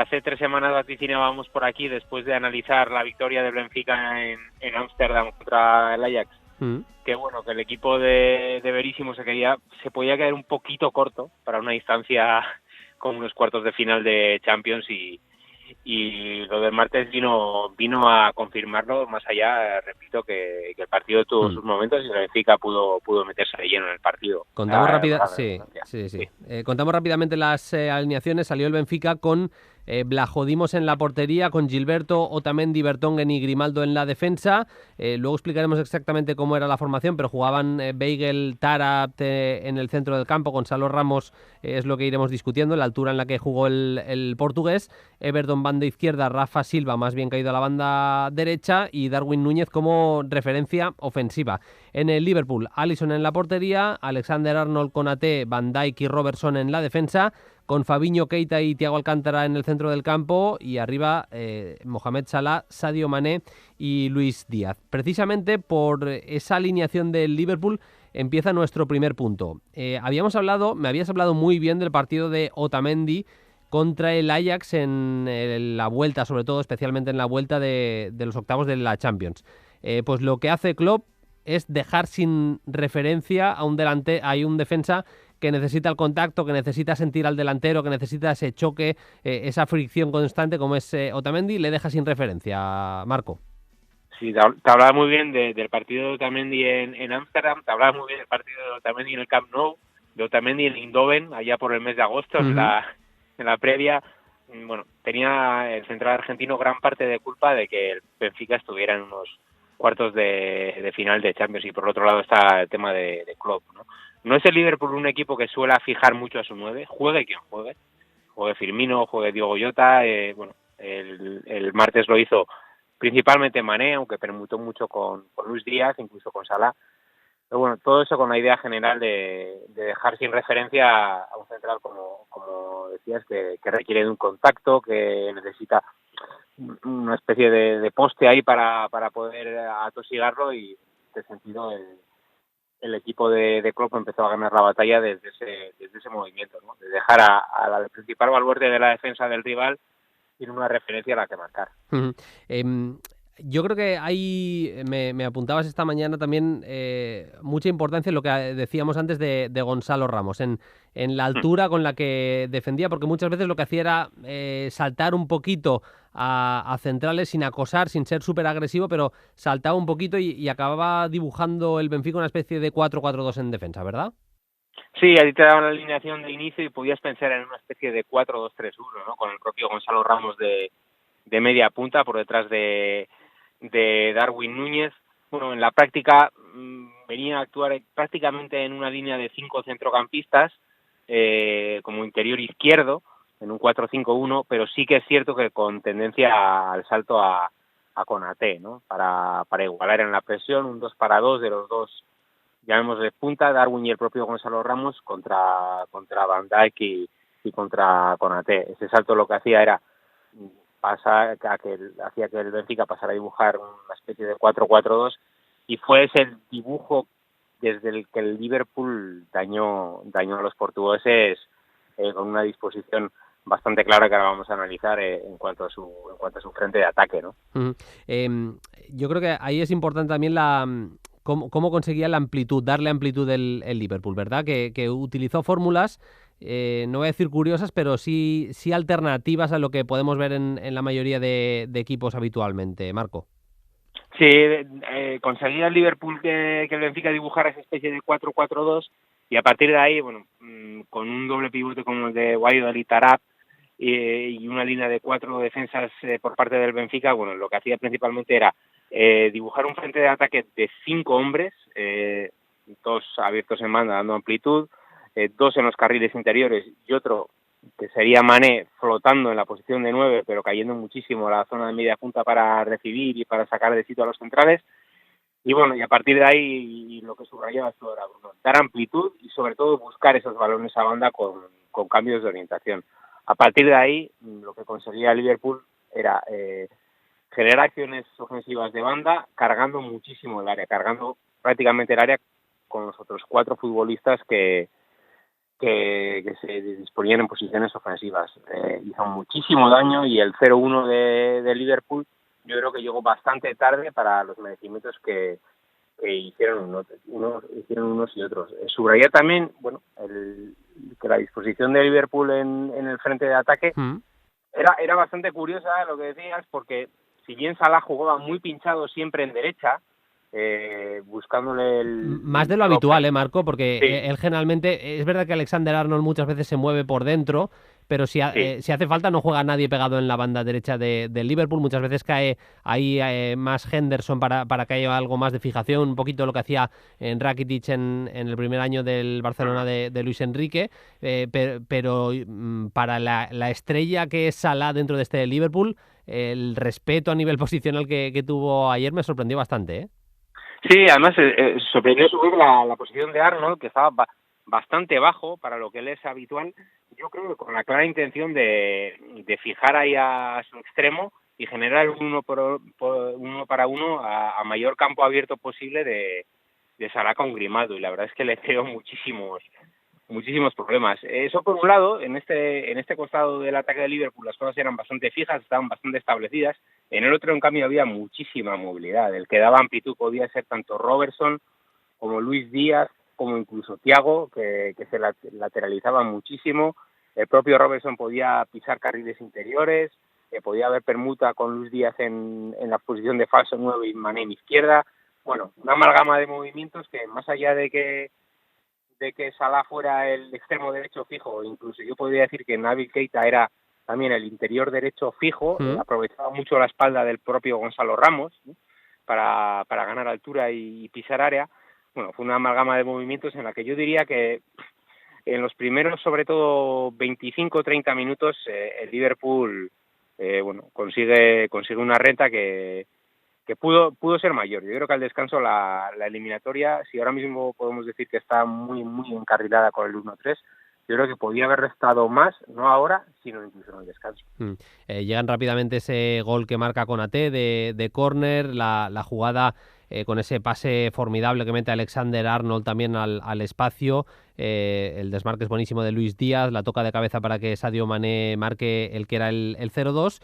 hace 3 semanas vaticinábamos por aquí, después de analizar la victoria del Benfica en Ámsterdam contra el Ajax, que bueno, que el equipo de Veríssimo se podía quedar un poquito corto para una distancia con unos cuartos de final de Champions, y lo del martes vino a confirmarlo. Más allá, repito, que el partido tuvo sus momentos y el Benfica pudo meterse de lleno en el partido. Contamos Contamos rápidamente las alineaciones. Salió el Benfica con Blajodimos en la portería, con Gilberto, Otamendi, Vertonghen y Grimaldo en la defensa. Luego explicaremos exactamente cómo era la formación, pero jugaban Weigl, Taarabt en el centro del campo. Gonzalo Ramos es lo que iremos discutiendo, la altura en la que jugó el portugués. Everton banda izquierda, Rafa Silva más bien caído a la banda derecha y Darwin Núñez como referencia ofensiva. En el Liverpool, Alisson en la portería, Alexander-Arnold, Konaté, Van Dijk y Robertson en la defensa, con Fabinho, Keita y Thiago Alcántara en el centro del campo, y arriba Mohamed Salah, Sadio Mané y Luis Díaz. Precisamente por esa alineación del Liverpool empieza nuestro primer punto. Me habías hablado muy bien del partido de Otamendi contra el Ajax en la vuelta, sobre todo, especialmente en la vuelta de los octavos de la Champions. Pues lo que hace Klopp es dejar sin referencia a un defensa que necesita el contacto, que necesita sentir al delantero, que necesita ese choque, esa fricción constante como es Otamendi, le deja sin referencia, Marco. Sí, te hablaba muy bien del partido de Otamendi en Ámsterdam, te hablaba muy bien del partido de Otamendi en el Camp Nou, de Otamendi en Eindhoven, allá por el mes de agosto, en la previa. Bueno, tenía el central argentino gran parte de culpa de que el Benfica estuviera en unos cuartos de final de Champions, y por otro lado está el tema de Klopp, ¿no? No es el Liverpool un equipo que suele fijar mucho a su 9, juegue quien juegue Firmino, juegue Diogo Jota, el martes lo hizo principalmente Mané, aunque permutó mucho con Luis Díaz, incluso con Salah. Pero bueno, todo eso con la idea general de dejar sin referencia a un central, como decías, que requiere de un contacto, que necesita una especie de poste ahí para poder atosigarlo, y en este sentido el equipo de Klopp empezó a ganar la batalla desde ese movimiento, ¿no? De dejar a la principal baluarte de la defensa del rival sin una referencia a la que marcar. Yo creo que hay, me apuntabas esta mañana también, mucha importancia en lo que decíamos antes de Gonzalo Ramos, en la altura con la que defendía, porque muchas veces lo que hacía era saltar un poquito a centrales sin acosar, sin ser súper agresivo, pero saltaba un poquito y acababa dibujando el Benfica una especie de 4-4-2 en defensa, ¿verdad? Sí, a ti te daban la alineación de inicio y podías pensar en una especie de 4-2-3-1, ¿no? Con el propio Gonzalo Ramos de media punta por detrás de Darwin Núñez. Bueno, en la práctica venía a actuar prácticamente en una línea de 5 centrocampistas, como interior izquierdo, en un 4-5-1, pero sí que es cierto que con tendencia al salto a Konaté, ¿no? Para igualar en la presión, un 2-2 de los dos, llamémosle punta, Darwin y el propio Gonzalo Ramos contra Van Dijk y contra Konaté. Ese salto lo que hacía era hacía que el Benfica pasara a dibujar una especie de 4-4-2, y fue ese el dibujo desde el que el Liverpool dañó a los portugueses, con una disposición bastante clara que ahora vamos a analizar en cuanto a su frente de ataque, ¿no? Yo creo que ahí es importante también cómo conseguía la amplitud, darle amplitud el Liverpool, ¿verdad? Que utilizó fórmulas, no voy a decir curiosas, pero sí alternativas a lo que podemos ver en la mayoría de equipos habitualmente, Marco. Sí, conseguía el Liverpool que el Benfica dibujara esa especie de 4-4-2, y a partir de ahí, bueno, con un doble pivote como el de Weigl y Taarabt, y una línea de 4 defensas por parte del Benfica, bueno, lo que hacía principalmente era dibujar un frente de ataque de 5 hombres, 2 abiertos en banda dando amplitud, 2 en los carriles interiores y otro que sería Mané flotando en la posición de 9, pero cayendo muchísimo a la zona de media punta para recibir y para sacar de sitio a los centrales. Y bueno, y a partir de ahí, lo que subrayaba todo era Bruno, dar amplitud y sobre todo buscar esos balones a banda con cambios de orientación. A partir de ahí, lo que conseguía Liverpool era generar acciones ofensivas de banda, cargando muchísimo el área, cargando prácticamente el área con los otros 4 futbolistas que se disponían en posiciones ofensivas. Hizo muchísimo daño y el 0-1 de Liverpool yo creo que llegó bastante tarde para los merecimientos que hicieron unos y otros. Subrayé también, bueno, que la disposición de Liverpool en el frente de ataque era bastante curiosa, lo que decías, porque si bien Salah jugaba muy pinchado siempre en derecha, buscándole más de lo habitual, Marco, porque sí, él generalmente, es verdad que Alexander-Arnold muchas veces se mueve por dentro, pero si hace falta no juega nadie pegado en la banda derecha de Liverpool, muchas veces cae ahí más Henderson para que haya algo más de fijación, un poquito lo que hacía en Rakitic en el primer año del Barcelona de Luis Enrique, pero para la estrella que es Salah dentro de este Liverpool, el respeto a nivel posicional que tuvo ayer me sorprendió bastante, ¿eh? Sí, además sorprendió subir la posición de Arnold, que estaba bastante bajo para lo que él es habitual, yo creo que con la clara intención de fijar ahí a su extremo y generar un uno para uno a mayor campo abierto posible de Salah con Grimaldo, y la verdad es que le creó muchísimos problemas. Eso por un lado, en este costado del ataque de Liverpool las cosas eran bastante fijas, estaban bastante establecidas. En el otro, en cambio, había muchísima movilidad. El que daba amplitud podía ser tanto Robertson como Luis Díaz, como incluso Thiago, que se lateralizaba muchísimo. El propio Robertson podía pisar carriles interiores, podía haber permuta con Luis Díaz en la posición de falso 9 y Mané en izquierda. Bueno, una amalgama de movimientos que, más allá de que Salah fuera el extremo derecho fijo, incluso yo podría decir que Nabil Keita era también el interior derecho fijo, aprovechaba mucho la espalda del propio Gonzalo Ramos, ¿no?, para ganar altura y pisar área. Bueno, fue una amalgama de movimientos en la que yo diría que en los primeros, sobre todo 25-30 minutos, el Liverpool consigue una renta que pudo ser mayor. Yo creo que al descanso la eliminatoria, si ahora mismo podemos decir que está muy muy encarrilada con el 1-3, yo creo que podía haber restado más, no ahora, sino incluso en el descanso. Llegan rápidamente ese gol que marca Konaté de córner, la jugada con ese pase formidable que mete Alexander-Arnold también al espacio, el desmarque es buenísimo de Luis Díaz, la toca de cabeza para que Sadio Mané marque el que era el 0-2,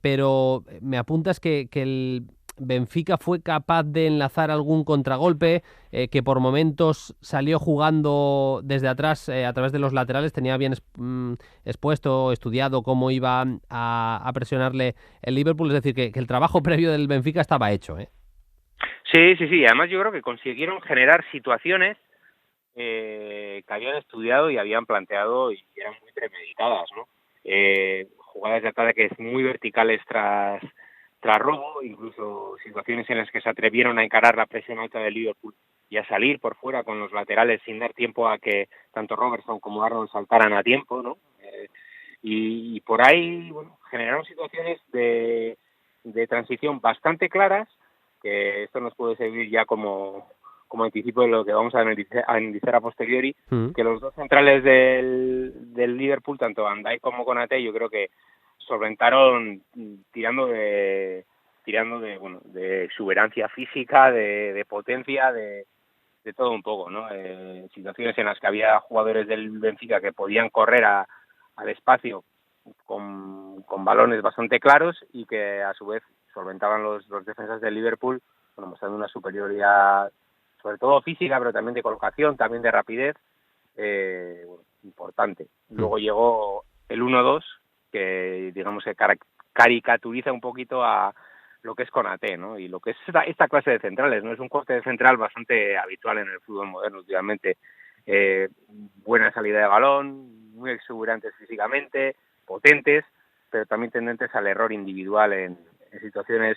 pero me apuntas que el Benfica fue capaz de enlazar algún contragolpe, que por momentos salió jugando desde atrás a través de los laterales, tenía bien expuesto, estudiado cómo iba a presionarle el Liverpool, es decir, que el trabajo previo del Benfica estaba hecho, ¿eh? Sí, además yo creo que consiguieron generar situaciones que habían estudiado y habían planteado y eran muy premeditadas, ¿no? Jugadas de ataque muy verticales tras robo, incluso situaciones en las que se atrevieron a encarar la presión alta del Liverpool y a salir por fuera con los laterales sin dar tiempo a que tanto Robertson como Arnold saltaran a tiempo, ¿no? Y por ahí, bueno, generaron situaciones de transición bastante claras, que esto nos puede servir ya como anticipo de lo que vamos a analizar a posteriori, que los dos centrales del Liverpool, tanto Van Dijk como Konaté, yo creo que solventaron tirando de exuberancia física, de potencia, de todo un poco, ¿no? Situaciones en las que había jugadores del Benfica que podían correr al espacio con balones bastante claros y que a su vez solventaban los defensas del Liverpool, bueno, mostrando una superioridad sobre todo física, pero también de colocación, también de rapidez, importante. Luego llegó el 1-2, que digamos que caricaturiza un poquito a lo que es Konaté, ¿no? Y lo que es esta clase de centrales, ¿no? Es un corte de central bastante habitual en el fútbol moderno últimamente. Buena salida de balón, muy exuberantes físicamente, potentes, pero también tendentes al error individual en situaciones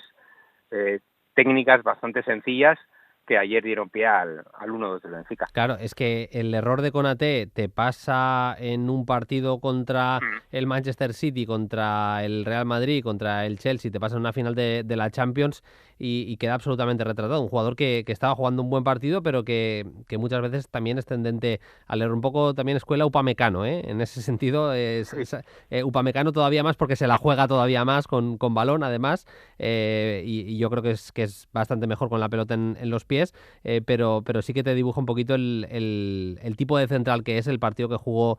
técnicas bastante sencillas, que ayer dieron pie al 1-2 del Benfica. Claro, es que el error de Konaté te pasa en un partido contra el Manchester City, contra el Real Madrid, contra el Chelsea, te pasa en una final de la Champions y queda absolutamente retratado. Un jugador que estaba jugando un buen partido, pero que muchas veces también es tendente al error. Un poco también escuela Upamecano, ¿eh? En ese sentido, Upamecano todavía más porque se la juega todavía más con balón, además, y yo creo que es bastante mejor con la pelota en los pies, pero sí que te dibuja un poquito el tipo de central que es el partido que jugó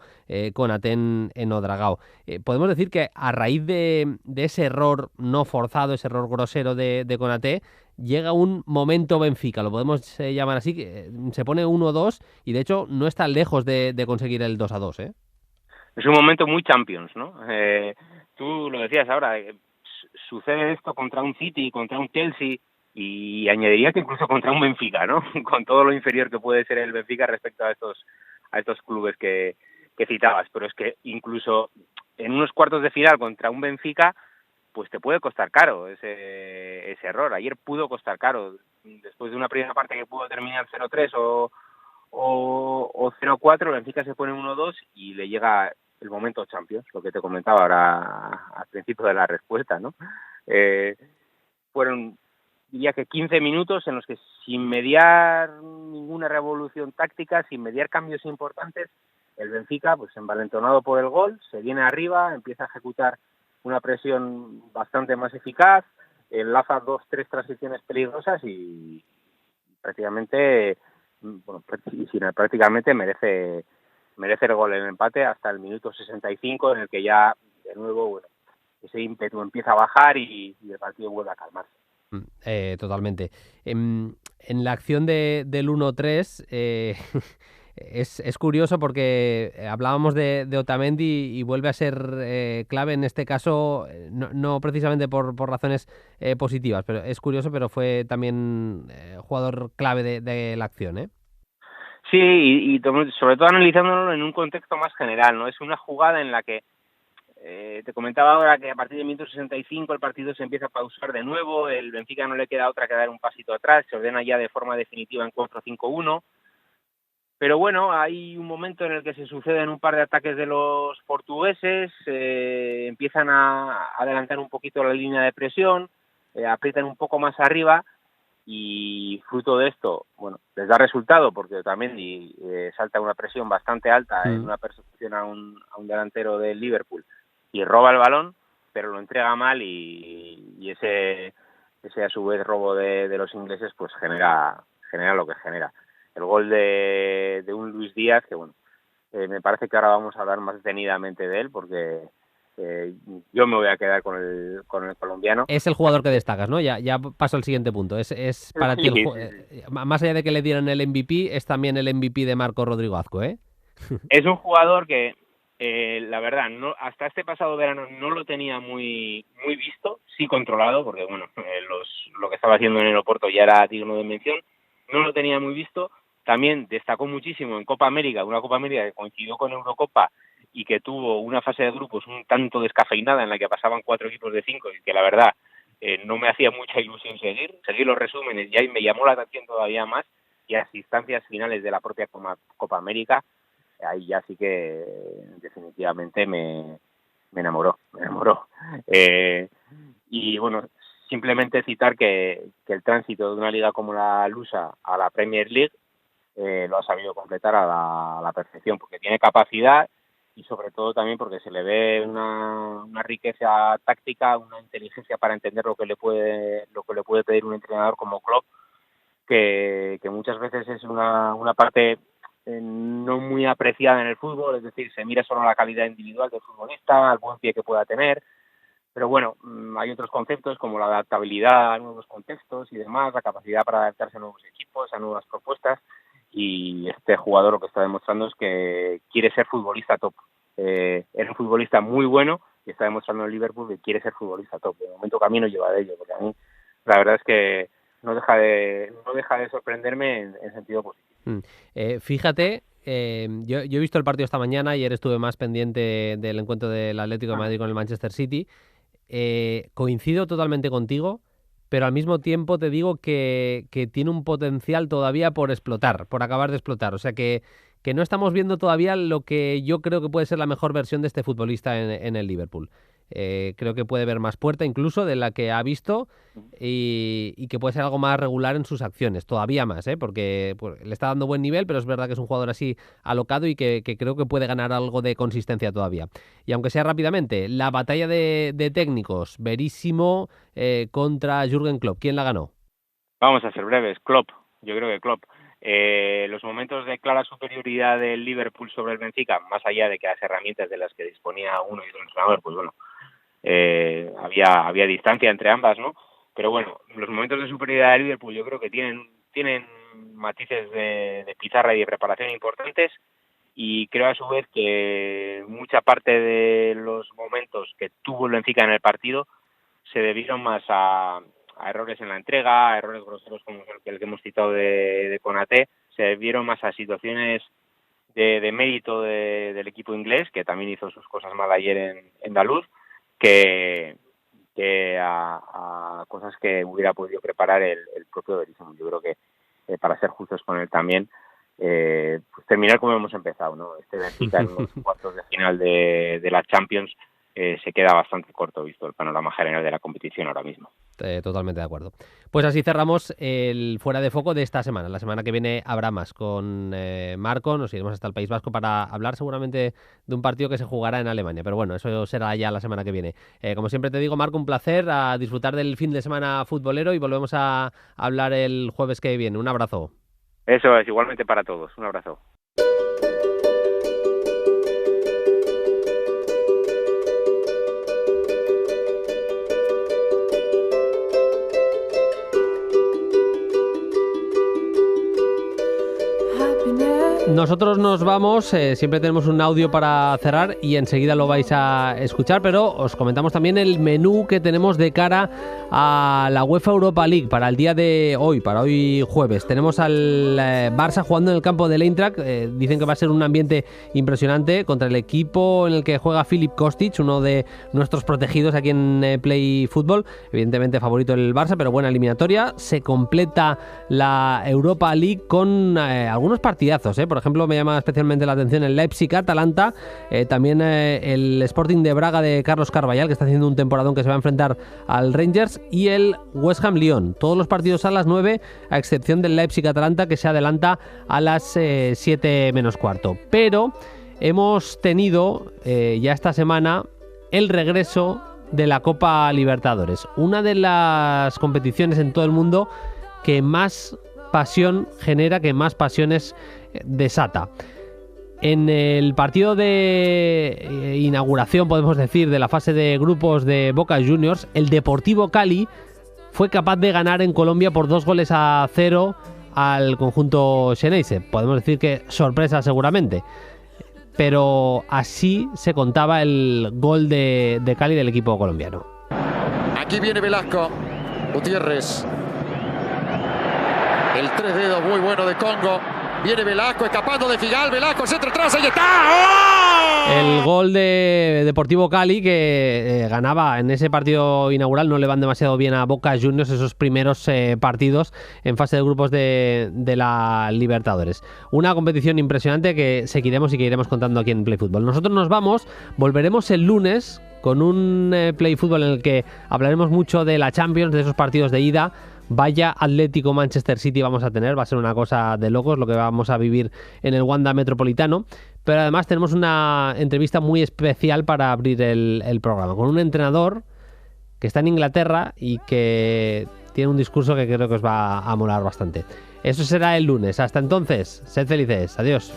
Konaté en Ouedraogo. Podemos decir que a raíz de ese error no forzado, ese error grosero de Konaté, llega un momento Benfica, lo podemos llamar así, que se pone 1-2 y de hecho no está lejos de conseguir el 2-2, ¿eh? Es un momento muy Champions, ¿no? Tú lo decías ahora, sucede esto contra un City, contra un Chelsea, y añadiría que incluso contra un Benfica, ¿no? Con todo lo inferior que puede ser el Benfica respecto a estos clubes que citabas, pero es que incluso en unos cuartos de final contra un Benfica, pues te puede costar caro ese error. Ayer pudo costar caro, después de una primera parte que pudo terminar 0-3 o 0-4, el Benfica se pone 1-2 y le llega el momento Champions, lo que te comentaba ahora al principio de la respuesta, ¿no? Fueron, diría que 15 minutos en los que sin mediar ninguna revolución táctica, sin mediar cambios importantes, el Benfica, pues envalentonado por el gol, se viene arriba, empieza a ejecutar una presión bastante más eficaz, enlaza 2-3 transiciones peligrosas y prácticamente merece el gol en el empate hasta el minuto 65, en el que ya de nuevo, bueno, ese ímpetu empieza a bajar y el partido vuelve a calmarse. Totalmente. En la acción del 1-3 es curioso porque hablábamos de Otamendi y vuelve a ser clave en este caso, no precisamente por razones positivas, pero es curioso, pero fue también jugador clave de la acción, ¿eh? Sí, y sobre todo analizándolo en un contexto más general, ¿no? Es una jugada en la que te comentaba ahora que a partir del minuto 65 el partido se empieza a pausar de nuevo, el Benfica no le queda otra que dar un pasito atrás, se ordena ya de forma definitiva en 4-5-1, pero bueno, hay un momento en el que se suceden un par de ataques de los portugueses, empiezan a adelantar un poquito la línea de presión, aprietan un poco más arriba y fruto de esto, bueno, les da resultado porque también salta una presión bastante alta en una persecución a un delantero del Liverpool y roba el balón, pero lo entrega mal y ese a su vez robo de los ingleses pues genera lo que genera. El gol de un Luis Díaz, que bueno, me parece que ahora vamos a hablar más detenidamente de él porque yo me voy a quedar con el colombiano. Es el jugador que destacas, ¿no? Ya paso al siguiente punto. Es para ti más allá de que le dieran el MVP, es también el MVP de Marco Rodrigo Azco, ¿eh? Es un jugador que la verdad, hasta este pasado verano no lo tenía muy visto, sí controlado, porque bueno, lo que estaba haciendo en el Oporto ya era digno de mención, no lo tenía muy visto. También destacó muchísimo en Copa América, una Copa América que coincidió con Eurocopa y que tuvo una fase de grupos un tanto descafeinada en la que pasaban 4 equipos de 5 y que la verdad no me hacía mucha ilusión seguir los resúmenes y ahí me llamó la atención todavía más, y a las instancias finales de la propia Copa América, ahí ya sí que definitivamente me enamoró. Y bueno, simplemente citar que el tránsito de una liga como la lusa a la Premier League lo ha sabido completar a la perfección, porque tiene capacidad y sobre todo también porque se le ve una riqueza táctica, una inteligencia para entender lo que le puede pedir un entrenador como Klopp, que muchas veces es una parte no muy apreciada en el fútbol, es decir, se mira solo la calidad individual del futbolista, al buen pie que pueda tener, pero bueno, hay otros conceptos como la adaptabilidad a nuevos contextos y demás, la capacidad para adaptarse a nuevos equipos, a nuevas propuestas, y este jugador lo que está demostrando es que quiere ser futbolista top. Es un futbolista muy bueno y está demostrando en Liverpool que quiere ser futbolista top. De momento camino lleva de ello, porque a mí la verdad es que no deja de sorprenderme en sentido positivo. Fíjate, yo he visto el partido esta mañana, ayer estuve más pendiente del encuentro del Atlético de Madrid con el Manchester City. Coincido totalmente contigo pero al mismo tiempo te digo que tiene un potencial todavía por explotar, por acabar de explotar. O sea que no estamos viendo todavía lo que yo creo que puede ser la mejor versión de este futbolista en el Liverpool. Creo que puede ver más puerta incluso de la que ha visto y que puede ser algo más regular en sus acciones, todavía más, porque pues, le está dando buen nivel, pero es verdad que es un jugador así alocado y que creo que puede ganar algo de consistencia todavía. Y aunque sea rápidamente, la batalla de técnicos, Veríssimo contra Jürgen Klopp, ¿quién la ganó? Vamos a ser breves, Klopp, yo creo que Klopp. Los momentos de clara superioridad del Liverpool sobre el Benfica, más allá de que las herramientas de las que disponía uno y otro entrenador, pues bueno, había distancia entre ambas, ¿no? Pero bueno, los momentos de superioridad del Liverpool yo creo que tienen matices de pizarra y de preparación importantes, y creo a su vez que mucha parte de los momentos que tuvo el Benfica en el partido se debieron más a errores en la entrega, a errores groseros como el que hemos citado de Konaté, se debieron más a situaciones de mérito del equipo inglés, que también hizo sus cosas mal ayer en Daluz, que a cosas que hubiera podido preparar el propio Veríssimo. Yo creo que para ser justos con él también, pues terminar como hemos empezado, ¿no? Este Benfica en los cuartos de final de la Champions se queda bastante corto visto el panorama general de la competición ahora mismo. Totalmente de acuerdo. Pues así cerramos el Fuera de Foco de esta semana. La semana que viene habrá más con Marco. Nos iremos hasta el País Vasco para hablar seguramente de un partido que se jugará en Alemania. Pero bueno, eso será ya la semana que viene. Como siempre te digo, Marco, un placer, a disfrutar del fin de semana futbolero, y volvemos a hablar el jueves que viene. Un abrazo. Eso es, igualmente para todos. Un abrazo. Nosotros nos vamos, siempre tenemos un audio para cerrar y enseguida lo vais a escuchar, pero os comentamos también el menú que tenemos de cara a la UEFA Europa League para el día de hoy, para hoy jueves. Tenemos al Barça jugando en el campo del Eintracht. Dicen que va a ser un ambiente impresionante contra el equipo en el que juega Filip Kostic, uno de nuestros protegidos aquí en Play Football. Evidentemente favorito el Barça, pero buena eliminatoria. Se completa la Europa League con algunos partidazos, Por ejemplo, me llama especialmente la atención el Leipzig-Atalanta, también el Sporting de Braga de Carlos Carvajal, que está haciendo un temporadón, que se va a enfrentar al Rangers, y el West Ham-Lyon. Todos los partidos a las 9, a excepción del Leipzig-Atalanta, que se adelanta a las 7 menos cuarto. Pero hemos tenido ya esta semana el regreso de la Copa Libertadores, una de las competiciones en todo el mundo que más pasión genera, que más pasiones desata. En el partido de inauguración, podemos decir, de la fase de grupos de Boca Juniors, el Deportivo Cali fue capaz de ganar en Colombia por 2-0 al conjunto Xeneize. Podemos decir que sorpresa seguramente, pero así se contaba el gol de Cali del equipo colombiano. Aquí viene Velasco, Gutiérrez, el 3 dedos muy bueno de Congo. Viene Velasco, escapando de Figal, Velasco, centro atrás, ahí está. ¡Oh! El gol de Deportivo Cali, que ganaba en ese partido inaugural. No le van demasiado bien a Boca Juniors esos primeros partidos en fase de grupos de la Libertadores. Una competición impresionante que seguiremos y que iremos contando aquí en Play Fútbol. Nosotros nos vamos, volveremos el lunes con un Play Fútbol en el que hablaremos mucho de la Champions, de esos partidos de ida. Vaya Atlético Manchester City vamos a tener, va a ser una cosa de locos lo que vamos a vivir en el Wanda Metropolitano, pero además tenemos una entrevista muy especial para abrir el programa, con un entrenador que está en Inglaterra y que tiene un discurso que creo que os va a molar bastante. Eso será el lunes. Hasta entonces, sed felices. Adiós.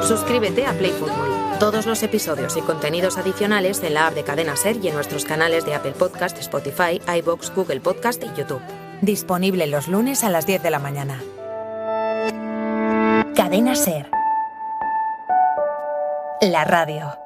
Suscríbete a Play Fútbol. Todos los episodios y contenidos adicionales en la app de Cadena Ser y en nuestros canales de Apple Podcast, Spotify, iVoox, Google Podcast y YouTube. Disponible los lunes a las 10 de la mañana. Cadena Ser. La radio.